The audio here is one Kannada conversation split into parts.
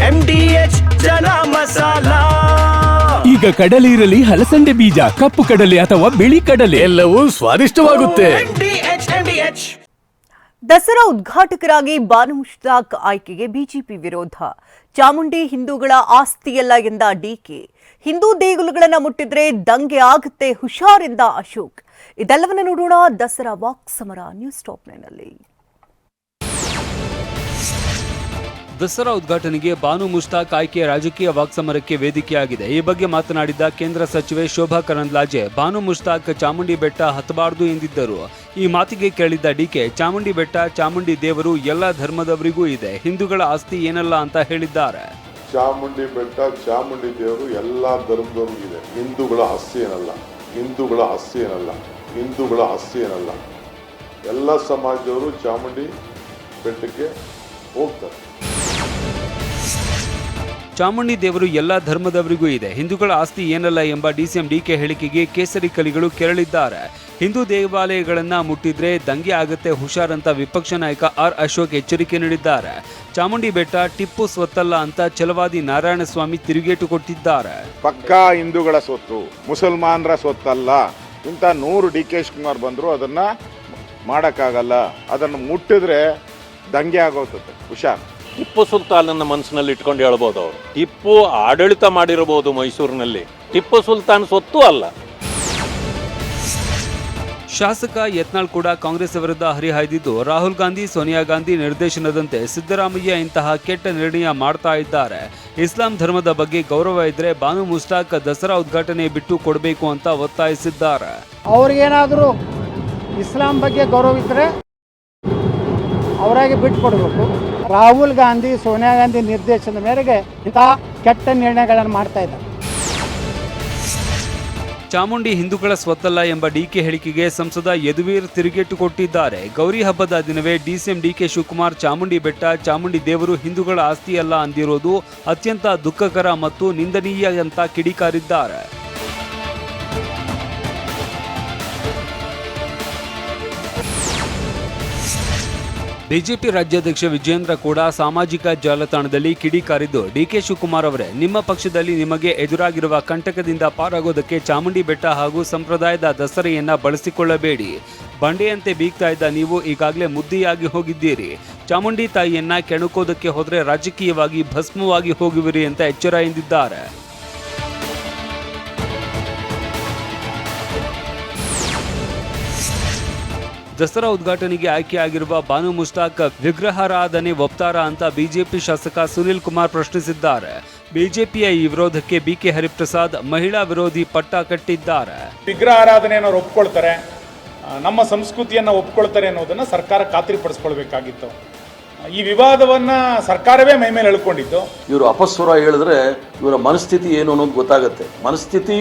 MDH ಚನಾ ಮಸಾಲ. ಈಗ ಕಡಲೆ ಇರಲಿ, ಹಲಸಂಡೆ ಬೀಜ, ಕಪ್ಪು ಕಡಲೆ ಅಥವಾ ಬಿಳಿ ಕಡಲೆ, ಎಲ್ಲವೂ ಸ್ವಾದಿಷ್ಟವಾಗುತ್ತೆ. ದಸರಾ ಉದ್ಘಾಟಕರಾಗಿ ಬಾನು ಮುಷ್ತಾಕ್ ಆಯ್ಕೆಗೆ ಬಿಜೆಪಿ ವಿರೋಧ. ಚಾಮುಂಡಿ ಹಿಂದೂಗಳ ಆಸ್ತಿಯಲ್ಲ ಎಂದ ಡಿಕೆ. ಹಿಂದೂ ದೇಗುಲಗಳನ್ನು ಮುಟ್ಟಿದ್ರೆ ದಂಗೆ ಆಗುತ್ತೆ ಹುಷಾರಿಂದ ಅಶೋಕ್. ಇದೆಲ್ಲವನ್ನ ನೋಡೋಣ ದಸರಾ ವಾಕ್ ಸಮರ ನ್ಯೂಸ್ ಟಾಪ್ 9ನಲ್ಲಿ. ದಸರಾ ಉದ್ಘಾಟನೆಗೆ ಬಾನು ಮುಷ್ತಾಕ್ ಆಯ್ಕೆ ರಾಜಕೀಯ ವಾಕ್ಸಮರಕ್ಕೆ ವೇದಿಕೆಯಾಗಿದೆ. ಈ ಬಗ್ಗೆ ಮಾತನಾಡಿದ ಕೇಂದ್ರ ಸಚಿವೆ ಶೋಭಾ ಕರಂದ್ಲಾಜೆ, ಬಾನು ಮುಷ್ತಾಕ್ ಚಾಮುಂಡಿ ಬೆಟ್ಟ ಹತ್ತಬಾರದು ಎಂದಿದ್ದರು. ಈ ಮಾತಿಗೆ ಕೇಳಿದ್ದ ಡಿಕೆ, ಚಾಮುಂಡಿ ಬೆಟ್ಟ, ಚಾಮುಂಡಿ ದೇವರು ಎಲ್ಲ ಧರ್ಮದವರಿಗೂ ಇದೆ, ಹಿಂದೂಗಳ ಆಸ್ತಿ ಏನಲ್ಲ ಅಂತ ಹೇಳಿದ್ದಾರೆ. ಚಾಮುಂಡಿ ಬೆಟ್ಟ, ಚಾಮುಂಡಿ ದೇವರು ಎಲ್ಲ ಧರ್ಮದವರಿಗೂ ಇದೆ, ಹಿಂದೂಗಳ ಆಸ್ತಿ ಏನಲ್ಲ, ಹಿಂದೂಗಳ ಆಸ್ತಿ ಏನಲ್ಲ, ಹಿಂದೂಗಳ ಆಸ್ತಿ ಏನಲ್ಲ. ಎಲ್ಲ ಸಮಾಜದವರು ಚಾಮುಂಡಿ ಬೆಟ್ಟಕ್ಕೆ ಹೋಗ್ತಾರೆ. ಚಾಮುಂಡಿ ದೇವರು ಎಲ್ಲ ಧರ್ಮದವರಿಗೂ ಇದೆ, ಹಿಂದೂಗಳ ಆಸ್ತಿ ಏನಲ್ಲ ಎಂಬ ಡಿಸಿಎಂ ಡಿಕೆ ಹೇಳಿಕೆಗೆ ಕೇಸರಿ ಕಲಿಗಳು ಕೆರಳಿದ್ದಾರೆ. ಹಿಂದೂ ದೇವಾಲಯಗಳನ್ನ ಮುಟ್ಟಿದ್ರೆ ದಂಗೆ ಆಗುತ್ತೆ ಹುಷಾರಂತ ವಿಪಕ್ಷ ನಾಯಕ ಆರ್ ಅಶೋಕ್ ಎಚ್ಚರಿಕೆ ನೀಡಿದ್ದಾರೆ. ಚಾಮುಂಡಿ ಬೆಟ್ಟ ಟಿಪ್ಪು ಸ್ವತ್ತಲ್ಲ ಅಂತ ಛಲವಾದಿ ನಾರಾಯಣಸ್ವಾಮಿ ತಿರುಗೇಟು ಕೊಟ್ಟಿದ್ದಾರೆ. ಪಕ್ಕಾ ಹಿಂದೂಗಳ ಸ್ವತ್ತು, ಮುಸಲ್ಮಾನರ ಸ್ವತ್ತಲ್ಲ. ಇಂಥ 100 DK ಶಿವಕುಮಾರ್ ಬಂದ್ರು ಅದನ್ನ ಮಾಡಕ್ಕಾಗಲ್ಲ. ಅದನ್ನು ಮುಟ್ಟಿದ್ರೆ ದಂಗೆ ಆಗೋಗ್ತದೆ, ಹುಷಾರ್. ಟಿಪ್ಪು ಸುಲ್ತಾನನ್ನ ಮನಸ್ಸಿನಲ್ಲಿ ಇಟ್ಕೊಂಡು ಹೇಳ್ಬೋದು ಅವರು. ಟಿಪ್ಪು ಆಡಳಿತ ಮಾಡಿರಬಹುದು ಮೈಸೂರಿನಲ್ಲಿ, ಟಿಪ್ಪು ಸುಲ್ತಾನ್ ಸ್ವತ್ತು ಅಲ್ಲ. ಶಾಸಕ ಯತ್ನಾಳ್ ಕೂಡ ಕಾಂಗ್ರೆಸ್ ವಿರುದ್ಧ ಹರಿಹಾಯ್ದಿದ್ದು, ರಾಹುಲ್ ಗಾಂಧಿ, ಸೋನಿಯಾ ಗಾಂಧಿ ನಿರ್ದೇಶನದಂತೆ ಸಿದ್ದರಾಮಯ್ಯ ಇಂತಹ ಕೆಟ್ಟ ನಿರ್ಣಯ ಮಾಡ್ತಾ ಇದ್ದಾರೆ. ಇಸ್ಲಾಂ ಧರ್ಮದ ಬಗ್ಗೆ ಗೌರವ ಇದ್ರೆ ಬಾನು ಮುಷ್ತಾಕ್ ದಸರಾ ಉದ್ಘಾಟನೆ ಬಿಟ್ಟು ಕೊಡಬೇಕು ಅಂತ ಒತ್ತಾಯಿಸಿದ್ದಾರೆ. ಅವ್ರಿಗೇನಾದರೂ ಇಸ್ಲಾಂ ಬಗ್ಗೆ ಗೌರವ ಇದ್ರೆ ಅವರಾಗಿ ಬಿಟ್ಟು ಕೊಡಬೇಕು. ರಾಹುಲ್ ಗಾಂಧಿ, ಸೋನಿಯಾ ಗಾಂಧಿ ನಿರ್ದೇಶನದ ಮೇರೆಗೆ ಇಂತಹ ಕೆಟ್ಟ ನಿರ್ಣಯಗಳನ್ನು ಮಾಡ್ತಾ ಇದ್ದಾರೆ. ಚಾಮುಂಡಿ ಹಿಂದೂಗಳ ಸ್ವತ್ತಲ್ಲ ಎಂಬ ಡಿಕೆ ಹೇಳಿಕೆಗೆ ಸಂಸದ ಯದುವೀರ್ ತಿರುಗೇಟು ಕೊಟ್ಟಿದ್ದಾರೆ. ಗೌರಿ ಹಬ್ಬದ ದಿನವೇ ಡಿಸಿಎಂ ಡಿಕೆ ಶಿವಕುಮಾರ್ ಚಾಮುಂಡಿ ಬೆಟ್ಟ, ಚಾಮುಂಡಿ ದೇವರು ಹಿಂದೂಗಳ ಆಸ್ತಿಯಲ್ಲ ಅಂದಿರೋದು ಅತ್ಯಂತ ದುಃಖಕರ ಮತ್ತು ನಿಂದನೀಯ ಅಂತ ಕಿಡಿಕಾರಿದ್ದಾರೆ. ಬಿಜೆಪಿ ರಾಜ್ಯಾಧ್ಯಕ್ಷ ವಿಜೇಂದ್ರ ಕೂಡ ಸಾಮಾಜಿಕ ಜಾಲತಾಣದಲ್ಲಿ ಕಿಡಿಕಾರಿದ್ದು, ಡಿಕೆ ಶಿವಕುಮಾರ್ ಅವರೇ, ನಿಮ್ಮ ಪಕ್ಷದಲ್ಲಿ ನಿಮಗೆ ಎದುರಾಗಿರುವ ಕಂಟಕದಿಂದ ಪಾರಾಗೋದಕ್ಕೆ ಚಾಮುಂಡಿ ಬೆಟ್ಟ ಹಾಗೂ ಸಂಪ್ರದಾಯದ ದಸರೆಯನ್ನ ಬಳಸಿಕೊಳ್ಳಬೇಡಿ. ಬಂಡೆಯಂತೆ ಬೀಗ್ತಾ ಇದ್ದ ನೀವು ಈಗಾಗಲೇ ಮುದ್ದಿಯಾಗಿ ಹೋಗಿದ್ದೀರಿ. ಚಾಮುಂಡಿ ತಾಯಿಯನ್ನ ಕೆಣಕೋದಕ್ಕೆ ಹೋದ್ರೆ ರಾಜಕೀಯವಾಗಿ ಭಸ್ಮವಾಗಿ ಹೋಗುವಿರಿ ಅಂತ ಎಚ್ಚರ ಎಂದಿದ್ದಾರೆ. ದಸರಾ ಉದ್ಘಾಟನೆಗೆ ಆಯ್ಕೆಯಾಗಿರುವ ಬಾನು ಮುಷ್ತಾಕ್ ವಿಗ್ರಹಾರಾಧನೆ ಒಪ್ತಾರಾ ಅಂತ ಬಿಜೆಪಿ ಶಾಸಕ ಸುನಿಲ್ ಕುಮಾರ್ ಪ್ರಶ್ನಿಸಿದ್ದಾರೆ. ಬಿಜೆಪಿಯ ಈ ವಿರೋಧಕ್ಕೆ ಬಿಕೆ ಹರಿಪ್ರಸಾದ್ ಮಹಿಳಾ ವಿರೋಧಿ ಪಟ್ಟ ಕಟ್ಟಿದ್ದಾರೆ. ವಿಗ್ರಹಾರಾಧನೆಯನ್ನು ಒಪ್ಕೊಳ್ತಾರೆ, ನಮ್ಮ ಸಂಸ್ಕೃತಿಯನ್ನು ಒಪ್ಕೊಳ್ತಾರೆ ಅನ್ನೋದನ್ನ ಸರ್ಕಾರ ಖಾತ್ರಿಪಡಿಸ್ಕೊಳ್ಬೇಕಾಗಿತ್ತು. ಈ ವಿವಾದವನ್ನ ಸರ್ಕಾರವೇ ಮೈ ಮೇಲೆ ಎಳ್ಕೊಂಡಿದ್ದು. ಇವರು ಅಪಸ್ವರ ಹೇಳಿದ್ರೆ ಇವರ ಮನಸ್ಥಿತಿ ಏನು ಅನ್ನೋದು ಗೊತ್ತಾಗುತ್ತೆ. ಮನಸ್ಥಿತಿ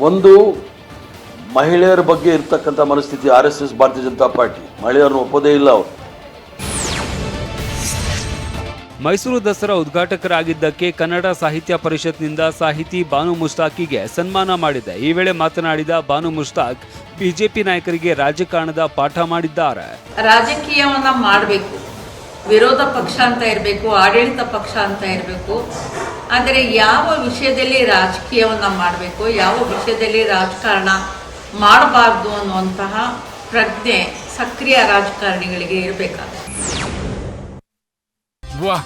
ಒಂದು ಮಹಿಳೆಯರ ಬಗ್ಗೆ ಇರ್ತಕ್ಕಂಥ ಮನಸ್ಥಿತಿ. RSS ಭಾರತೀಯ ಜನತಾ ಪಾರ್ಟಿ ಮಹಿಳೆಯರನ್ನು ಒಪ್ಪೋದೇ ಇಲ್ಲ ಅವರು. ಮೈಸೂರು ದಸರಾ ಉದ್ಘಾಟಕರಾಗಿದ್ದಕ್ಕೆ ಕನ್ನಡ ಸಾಹಿತ್ಯ ಪರಿಷತ್ನಿಂದ ಸಾಹಿತಿ ಬಾನು ಮುಷ್ತಾಕಿಗೆ ಸನ್ಮಾನ ಮಾಡಿದೆ. ಈ ವೇಳೆ ಮಾತನಾಡಿದ ಬಾನು ಮುಷ್ತಾಕ್, ಬಿಜೆಪಿ ನಾಯಕರಿಗೆ ರಾಜಕಾರಣದ ಪಾಠ ಮಾಡಿದ್ದಾರೆ. ರಾಜಕೀಯವನ್ನ ಮಾಡಬೇಕು, ವಿರೋಧ ಪಕ್ಷ ಅಂತ ಇರಬೇಕು, ಆಡಳಿತ ಪಕ್ಷ ಅಂತ ಇರಬೇಕು. ಆದರೆ ಯಾವ ವಿಷಯದಲ್ಲಿ ರಾಜಕೀಯವನ್ನ ಮಾಡಬೇಕು, ಯಾವ ವಿಷಯದಲ್ಲಿ ರಾಜಕಾರಣ ಮಾಡಬಾರ್ದು ಅನ್ನುವಂತಹ ಪ್ರಜ್ಞೆ ಸಕ್ರಿಯ ರಾಜಕಾರಣಿಗಳಿಗೆ ಇರಬೇಕಾಗುತ್ತೆ. ವಾಹ್,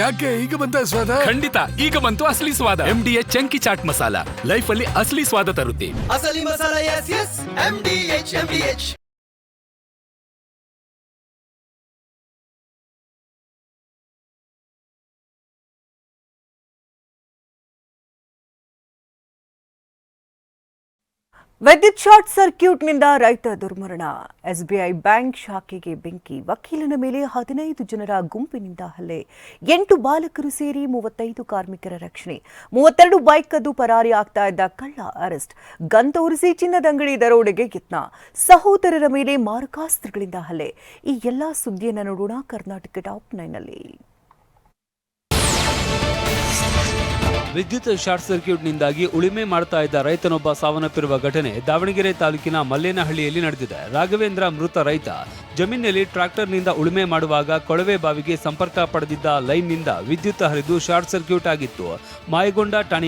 ಯಾಕೆ ಈಗ ಬಂತ ಸ್ವಾದ? ಖಂಡಿತ ಈಗ ಬಂತು ಅಸಲಿ ಸ್ವಾದ. MDH chunky chaat masala life ಅಲ್ಲಿ ಅಸಲಿ ಸ್ವಾದ ತರುತ್ತೆ. ಅಸಲಿ ಮಸಾಲ, yes, MDH. ವಿದ್ಯುತ್ ಶಾರ್ಟ್ ಸರ್ಕ್ಯೂಟ್ನಿಂದ ರೈತ ದುರ್ಮರಣ. SBI ಬ್ಯಾಂಕ್ ಶಾಖೆಗೆ ಬೆಂಕಿ. ವಕೀಲನ ಮೇಲೆ 15 ಜನರ ಗುಂಪಿನಿಂದ ಹಲ್ಲೆ. 8 ಬಾಲಕರು ಸೇರಿ 35 ಕಾರ್ಮಿಕರ ರಕ್ಷಣೆ. 32 ಬೈಕ್ ಕದ್ದು ಪರಾರಿ ಆಗ್ತಾ ಇದ್ದ ಕಳ್ಳ ಅರೆಸ್ಟ್. ಗನ್ ತೋರಿಸಿ ಚಿನ್ನದ ಅಂಗಡಿ ದರೋಡೆಗೆ ಯತ್ನ. ಸಹೋದರರ ಮೇಲೆ ಮಾರಕಾಸ್ತ್ರಗಳಿಂದ ಹಲ್ಲೆ. ಈ ಎಲ್ಲಾ ಸುದ್ದಿಯನ್ನು ನೋಡೋಣ ಕರ್ನಾಟಕ ಟಾಪ್ 9ನಲ್ಲಿ. ವಿದ್ಯುತ್ ಶಾರ್ಟ್ ಸರ್ಕ್ಯೂಟ್ನಿಂದಾಗಿ ಉಳುಮೆ ಮಾಡ್ತಾ ಇದ್ದ ರೈತನೊಬ್ಬ ಸಾವನ್ನಪ್ಪಿರುವ ಘಟನೆ ದಾವಣಗೆರೆ ತಾಲೂಕಿನ ಮಲ್ಲೇನಹಳ್ಳಿಯಲ್ಲಿ ನಡೆದಿದೆ. ರಾಘವೇಂದ್ರ ಮೃತ ರೈತ ಜಮೀನಿನಲ್ಲಿ ಟ್ರಾಕ್ಟರ್ನಿಂದ ಉಳುಮೆ ಮಾಡುವಾಗ ಕೊಳವೆ ಬಾವಿಗೆ ಸಂಪರ್ಕ ಪಡೆದಿದ್ದ ಲೈನ್ನಿಂದ ವಿದ್ಯುತ್ ಹರಿದು ಶಾರ್ಟ್ ಸರ್ಕ್ಯೂಟ್ ಆಗಿತ್ತು. ಮಾಯಗೊಂಡ ಠಾಣೆ